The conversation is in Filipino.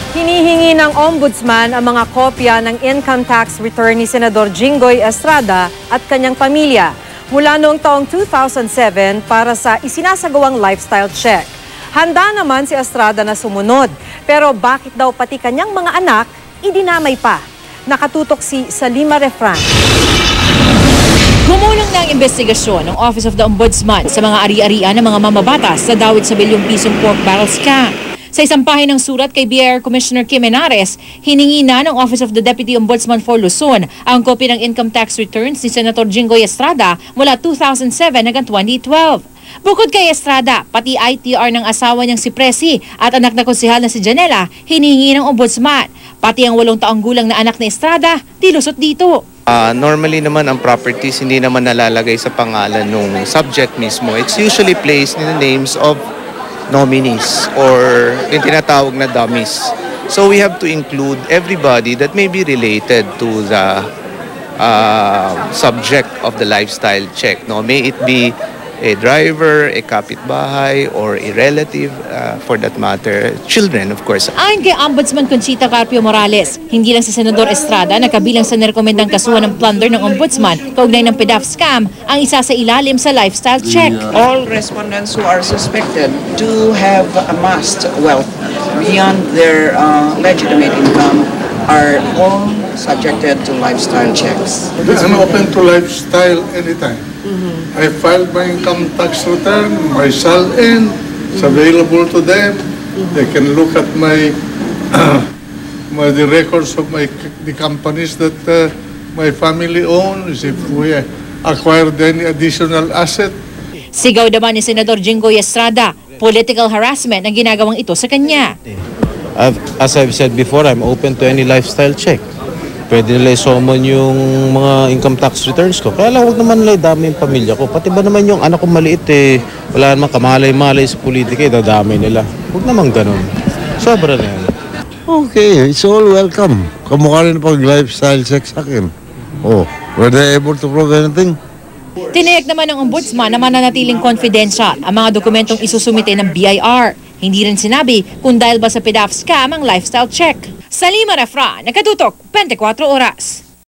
Hinihingi ng Ombudsman ang mga kopya ng income tax return ni Senador Jinggoy Estrada at kanyang pamilya mula noong taong 2007 para sa isinasagawang lifestyle check. Handa naman si Estrada na sumunod, pero bakit daw pati kanyang mga anak idinamay pa? Nakatutok si Salima Refran. Gumulong na ang investigasyon ng Office of the Ombudsman sa mga ari-arian ng mga mamabatas sa dawit sa bilyong pisong pork barrel scam. Sa isang pahinang surat kay BIR Commissioner Kim Henares, hiningi na ng Office of the Deputy Ombudsman for Luzon ang kopya ng income tax returns ni Senator Jinggoy Estrada mula 2007 hanggang 2012. Bukod kay Estrada, pati ITR ng asawa niyang si Presi at anak na konsehal na si Janela hiningi ng Ombudsman. Pati ang 8 taong gulang na anak ni Estrada, dilusot dito. Normally naman ang properties hindi naman nalalagay sa pangalan ng subject mismo. It's usually placed in the names of nominees or yung tinatawag na dummies. So we have to include everybody that may be related to the subject of the lifestyle check. No? May it be a driver, a kapitbahay, or a relative, for that matter, children, of course. Ayon kay Ombudsman Conchita Carpio Morales, hindi lang si Senador Estrada na kabilang sa nirekomendang kasuhan ng plunder ng Ombudsman kaugnay ng PDAF scam ang isa sa ilalim sa lifestyle check. All respondents who are suspected do have amassed wealth beyond their legitimate income are all subjected to lifestyle checks. I'm open to lifestyle anytime. I filed my income tax return, my SALN, it's available to them. They can look at my the records of the companies that my family owns, if we acquired any additional asset. Sigaw naman ni Senador Jinggoy Estrada, political harassment ang ginagawang ito sa kanya. As I've said before, I'm open to any lifestyle check. Pwede nila i-summon yung mga income tax returns ko. Kaya lang, huwag naman nila idami yung pamilya ko. Pati ba naman yung anak ko maliit wala naman kamalay-malay sa politika dadami nila. Huwag naman ganun. Sobra na yan. Okay, it's all welcome. Kamukha rin pag-lifestyle check sa akin. Oh, were they able to prove anything? Tiniyak naman ng Ombudsman na mananatiling confidential ang mga dokumentong isusumite ng BIR. Hindi rin sinabi kung dahil ba sa PDAF scam ang lifestyle check. Salima Refran, Nakatutok, 24 Oras.